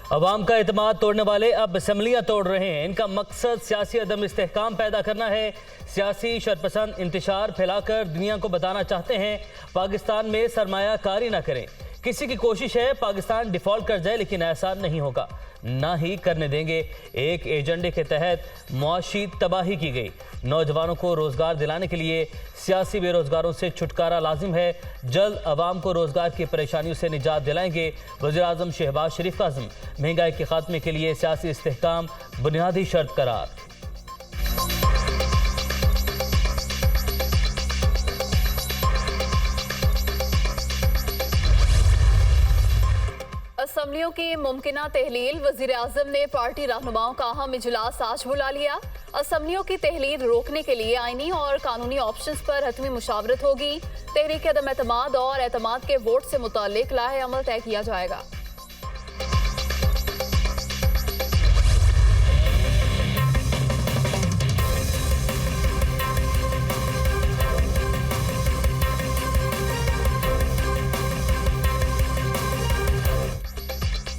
अवाम का एतमाद तोड़ने वाले अब असम्बलियाँ तोड़ रहे हैं। इनका मकसद सियासी अदम इस्तेहकाम पैदा करना है। सियासी शरपसंद इंतशार फैलाकर दुनिया को बताना चाहते हैं पाकिस्तान में सरमायाकारी ना करें। किसी की कोशिश है पाकिस्तान डिफॉल्ट कर जाए, लेकिन ऐसा नहीं होगा, ना ही करने देंगे। एक एजेंडे के तहत मुआशी तबाही की गई। नौजवानों को रोजगार दिलाने के लिए सियासी बेरोजगारों से छुटकारा लाजिम है। जल्द अवाम को रोजगार की परेशानियों से निजात दिलाएंगे वज़ीर आज़म शहबाज शरीफ का अज़्म। महंगाई के खात्मे के लिए सियासी इस्तेहकाम बुनियादी शर्त करार। असम्बलियों की मुमकिना तहलील। वज़ीर आज़म ने पार्टी रहनुमाओं का अहम इजलास आज बुला लिया। असम्बलियों की तहलील रोकने के लिए आईनी और कानूनी ऑप्शंस पर हतमी मुशावरत होगी। तहरीक अदम एतमाद और एतमाद के वोट से मुताल्लिक लाहे अमल तय किया जाएगा।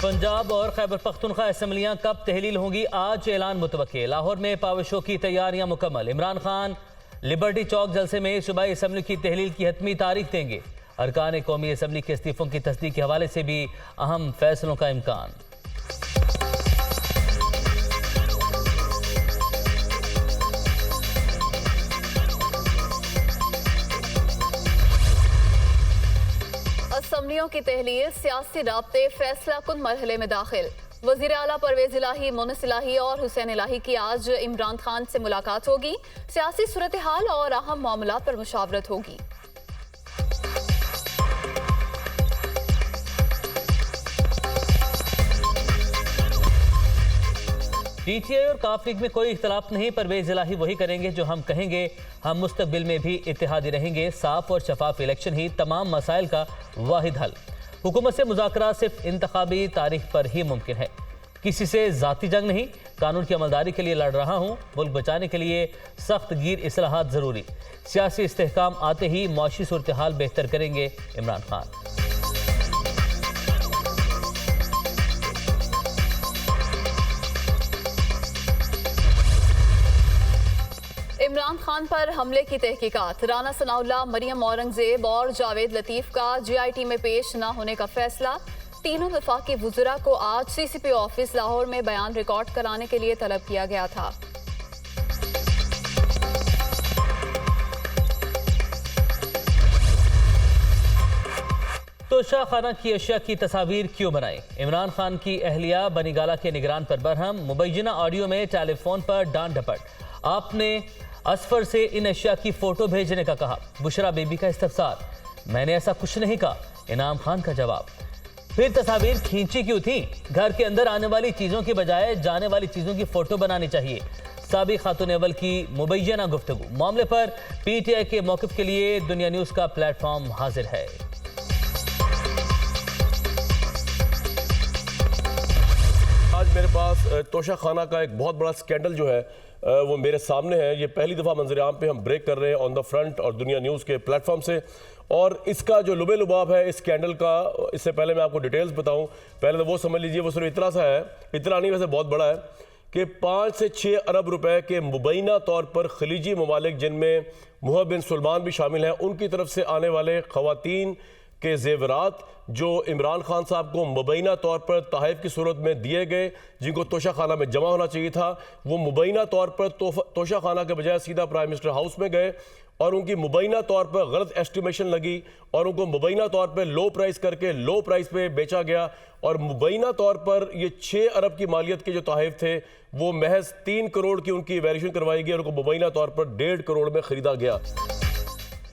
पंजाब और खैबर पख्तूनख्वा असम्बलियाँ कब तहलील होंगी, आज ऐलान मुतवक्के। लाहौर में पावर शो की तैयारियां मुकम्मल। इमरान खान लिबर्टी चौक जलसे में सूबाई असम्बली की तहलील की हतमी तारीख देंगे। अरकान कौमी असम्बली के इस्तीफों की तस्दीक के हवाले से भी अहम फैसलों का इम्कान। असम्बलियों की तहलील, सियासी राब्ते फैसला कुन मरहले में दाखिल। वज़ीर आला परवेज इलाही, मोनिस इलाही और हुसैन इलाही की आज इमरान खान से मुलाकात होगी। सियासी सूरत हाल और अहम मामलात पर मुशावरत होगी। पीटीआई और काफ लीग में कोई इख्तलाफ नहीं। परवेज इलाही वही करेंगे जो हम कहेंगे। हम मुस्तकबिल में भी इत्तेहादी रहेंगे। साफ और शफाफ इलेक्शन ही तमाम मसाइल का वाहिद हल। हुकूमत से मुज़ाकरा सिर्फ इंतखाबी तारीख पर ही मुमकिन है। किसी से ज़ाती जंग नहीं, कानून की अमलदारी के लिए लड़ रहा हूँ। मुल्क बचाने के लिए सख्त गिर इस्लाहात ज़रूरी। सियासी इस्तेहकाम आते ही मुआशी सूरत हाल बेहतर करेंगे इमरान खान। इमरान खान पर हमले की तहकीकात। राना सनाउल्लाह, मरियम औरंगजेब और जावेद लतीफ का GIT में पेश न होने का फैसला। तीनों वफाकी वुज़रा को आज CCP ऑफिस लाहौर में बयान रिकॉर्ड कराने के लिए तलब किया गया था। तोशा खाना की अशिया की तस्वीर क्यों बनाई? इमरान खान की अहलिया बनीगाला के निगरान पर बरहम। मुबैना ऑडियो में टेलीफोन पर डांट डपट। आपने असफर से इन अशिया की फोटो भेजने का कहा। बुशरा बेबी का इस्तफसार। मैंने ऐसा कुछ नहीं कहा, इनाम खान का जवाब। फिर तस्वीर खींची क्यों थी? घर के अंदर आने वाली चीजों की बजाय जाने वाली चीजों की फोटो बनानी चाहिए। साबिक खातून अव्वल की मुबैना गुफ्तगू। मामले पर PTI के मौक़िफ़ के लिए दुनिया न्यूज़ का प्लेटफॉर्म हाजिर है। आज मेरे पास तोशा खाना का एक बहुत बड़ा स्कैंडल जो है वो मेरे सामने है। ये पहली दफ़ा मंजर आम पे हम ब्रेक कर रहे हैं ऑन द फ्रंट और दुनिया न्यूज़ के प्लेटफॉर्म से। और इसका जो लुबे लुबाब है इस स्कैंडल का, इससे पहले मैं आपको डिटेल्स बताऊं। पहले तो वो समझ लीजिए, वो सिर्फ इतना सा है, इतना नहीं वैसे बहुत बड़ा है कि 5 से 6 अरब रुपए के मुबैना तौर पर खलीजी ममालिक, जिनमें मुहब बिन सुलमान भी शामिल हैं, उनकी तरफ से आने वाले ख़वातीन के जेवरात जो इमरान खान साहब को मुबैना तौर पर तोहफ़े की सूरत में दिए गए, जिनको तोशा खाना में जमा होना चाहिए था, वो मुबैना तौर पर तोशा खाना के बजाय सीधा प्राइम मिनिस्टर हाउस में गए और उनकी मुबैना तौर पर गलत एस्टिमेशन लगी और उनको मुबैना तौर पर लो प्राइस करके लो प्राइस पे बेचा गया। और मुबैना तौर पर ये 6 अरब की मालियत के जो तोहफ़े थे वो महज 3 करोड़ की उनकी वैल्यूएशन करवाई गई और उनको मुबैना तौर पर 1.5 करोड़ में खरीदा गया।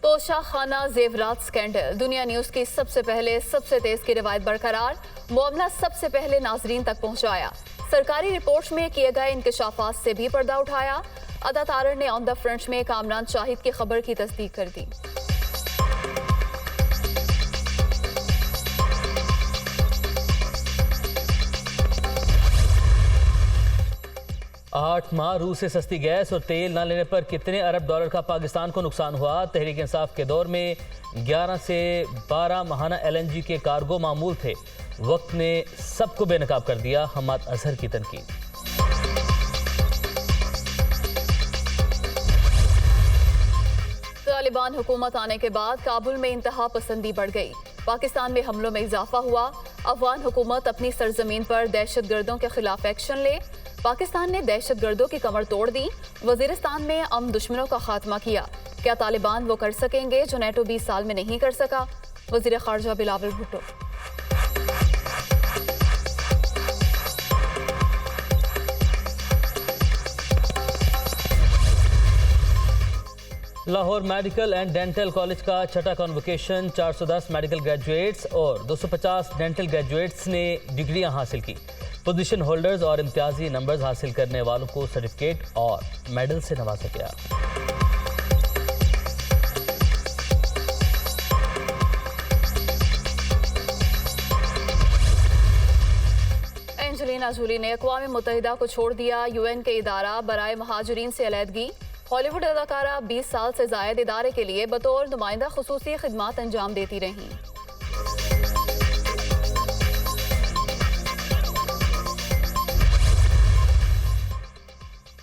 तोशा खाना जेवरात स्कैंडल। दुनिया न्यूज़ की सबसे पहले सबसे तेज की रिवायत बरकरार। मामला सबसे पहले नाजरीन तक पहुंचाया। सरकारी रिपोर्ट में किए गए इंकशाफात से भी पर्दा उठाया। अदा तारर ने ऑन द फ्रंट में कामरान शाहिद की खबर की तस्दीक कर दी। 8 माह रूस से सस्ती गैस और तेल न लेने पर कितने अरब डॉलर का पाकिस्तान को नुकसान हुआ? तहरीक इंसाफ के दौर में 11 से 12 माहाना LNG के कार्गो मामूल थे। वक्त ने सबको बेनकाब कर दिया, हम्माद अजहर की तनकीद। तालिबान हुकूमत आने के बाद काबुल में इंतहा पसंदी बढ़ गई, पाकिस्तान में हमलों में इजाफा हुआ। अफगान हुकूमत अपनी सरजमीन पर दहशतगर्दों के खिलाफ एक्शन ले, पाकिस्तान ने दहशतगर्दों की कमर तोड़ दी। वजीरिस्तान में अमन दुश्मनों का खात्मा किया, क्या तालिबान वो कर सकेंगे जो नेटो 20 साल में नहीं कर सका? वजीर खारजा Bilawal Bhutto. Lahore medical and dental college का छठा कॉन्वोकेशन, 410 मेडिकल ग्रेजुएट्स और 250 डेंटल ग्रेजुएट्स ने डिग्रियां हासिल की। पोजीशन होल्डर्स और इम्तियाजी नंबर्स हासिल करने वालों को सर्टिफिकेट और मेडल से नवाजा गया। एंजेलिना जूली ने अक़वाम मुत्तहिदा को छोड़ दिया, यूएन के इदारा बराए महाजरीन से अलहदगी। हॉलीवुड अदाकारा 20 साल से जायद इदारे के लिए बतौर नुमाइंदा खुसूसी खिदमात अंजाम देती रहीं।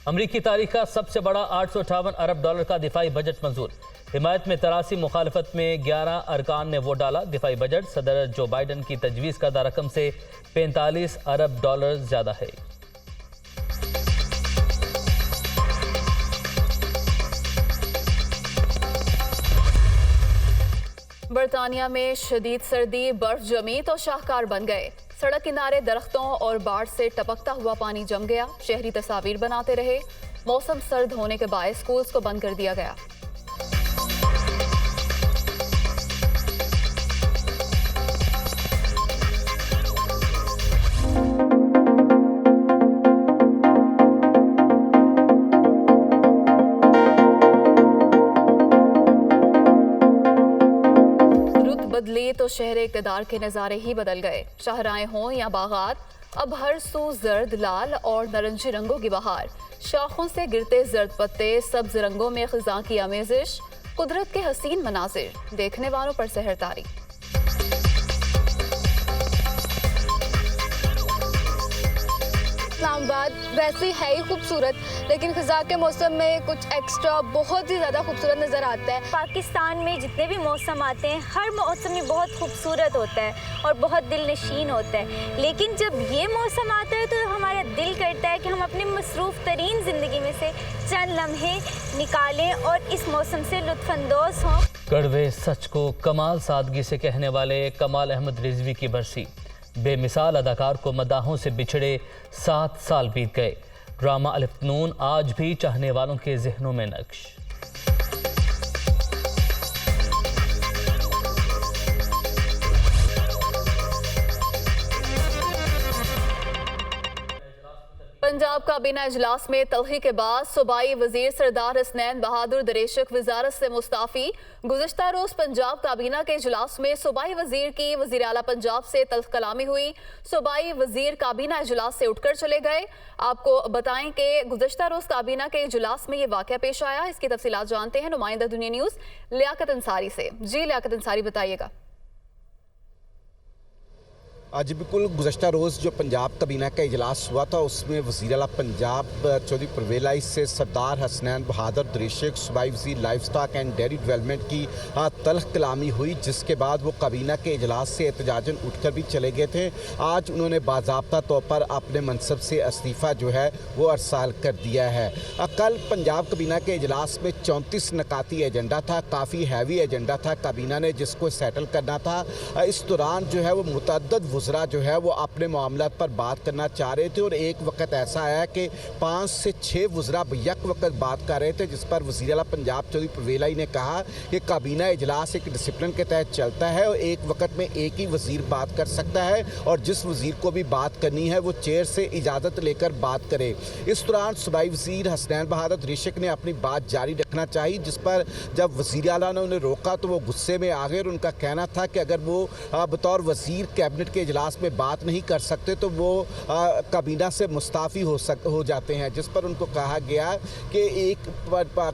अमरीकी तारीख का सबसे बड़ा $858 अरब का दिफाई बजट मंजूर। हिमायत में 83, मुखालफत में 11 अरकान ने वोट डाला। दिफाई बजट सदर जो बाइडन की तजवीज़ करदा रकम से $45 अरब ज्यादा है। बरतानिया में शदीद सर्दी, बर्फ जमी तो शाहकार बन गए। सड़क किनारे दरख्तों और बाढ़ से टपकता हुआ पानी जम गया, शहरी तस्वीर बनाते रहे। मौसम सर्द होने के बायस स्कूल्स को बंद कर दिया गया। बदली तो शहर इक़्तिदार के नज़ारे ही बदल गए। शाहराएं हों या बागात, अब हर सू जर्द, लाल और नारंगी रंगों की बहार। शाखों से गिरते जर्द पत्ते, सब्ज रंगों में खिज़ा की आमेज़िश, कुदरत के हसीन मनाजिर, देखने वालों पर सहरतारी। इस्लामाबाद वैसे है ही खूबसूरत, लेकिन खिज़ा के मौसम में कुछ एक्स्ट्रा बहुत ही ज़्यादा खूबसूरत नज़र आता है। पाकिस्तान में जितने भी मौसम आते हैं, हर मौसम ही बहुत खूबसूरत होता है और बहुत दिल नशीन होता है, लेकिन जब ये मौसम आता है तो हमारा दिल करता है कि हम अपने मसरूफ़ तरीन ज़िंदगी में से चंद लम्हे निकालें और इस मौसम से लुत्फ़अंदोज़ हों। कड़वे सच को कमाल सादगी से कहने वाले कमाल अहमद रिजवी की बरसी। बेमिसाल अदाकार को मदाहों से बिछड़े 7 साल बीत गए। ड्रामा अलिफ नून आज भी चाहने वालों के जहनों में नक्श। पंजाब काबीना इजलास में तलखी के बाद सूबाई वजीर सरदार हसनैन बहादुर दरेशक वजारत से मुस्ताफी। गुज़िश्ता रोज पंजाब काबीना के इजलास में सूबाई वजीर की वजीर आला पंजाब से तल्ख कलामी हुई। सूबाई वजीर काबीना इजलास से उठकर चले गए। आपको बताएं कि गुज़िश्ता रोज काबीना के इजलास में ये वाक़या पेश आया। इसकी तफसीलात जानते हैं नुमाइंदा दुनिया न्यूज़ लियाकत अंसारी से। जी लियाकत अंसारी, बताइएगा। आज बिल्कुल गुज़श्ता रोज़ जो पंजाब काबीना का इजलास हुआ था, उसमें वज़ीर आला पंजाब चौधरी परवेज़ इलाही से सरदार हसनैन बहादुर दरेशक सूबाई वज़ीर life stock and dairy development की तल्ख कलामी हुई, जिसके बाद वो काबीना के इजलास से एहतजाजन उठकर भी चले गए थे। आज उन्होंने बाज़ाब्ता तौर पर अपने मनसब से इस्तीफ़ा जो है वो अरसाल कर दिया है। कल पंजाब काबीना के इजलास में 34 नकाती एजेंडा था, काफ़ी हैवी एजेंडा था काबीना ने जिसको सेटल करना था। इस दौरान जो है वो मुतअद्दिद वज़रा जो है वो अपने मामलात पर बात करना चाह रहे थे और एक वक्त ऐसा आया कि 5 से 6 वज़रा यक वक्त बात कर रहे थे, जिस पर वज़ीर आला पंजाब चौधरी परवेज़ इलाही ने कहा कि काबीना इजलास एक डिसिप्लिन के तहत चलता है और एक वक्त में एक ही वज़ीर बात कर सकता है और जिस वज़ीर को भी बात करनी है वो चेयर से इजाज़त लेकर बात करे। इस दौरान सूबाई वज़ीर हसनैन बहादुर दरेशक ने अपनी बात जारी रखना चाहिए, जिस पर जब वज़ीर आला ने उन्हें रोका तो वो गुस्से में आ गए और उनका कहना था कि अगर वो बतौर वज़ीर कैबिनेट के इजलास में बात नहीं कर सकते तो वो काबीना से मुस्ताफ़ी हो जाते हैं, जिस पर उनको कहा गया कि एक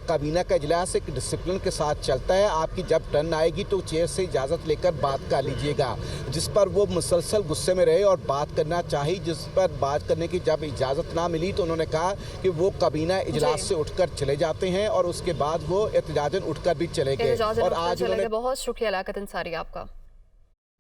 काबीना का इजलास एक डिसिप्लिन के साथ चलता है, आपकी जब टर्न आएगी तो चेयर से इजाज़त लेकर बात कर लीजिएगा, जिस पर वो मुसलसल गुस्से में रहे और बात करना चाहिए, जिस पर बात करने की जब इजाज़त ना मिली तो उन्होंने कहा कि वो काबीना इजलास से उठकर चले जाते हैं और उसके बाद वो एहतजाजन उठकर भी चले गए। और आज बहुत शुक्रिया लियाकत अंसारी आपका।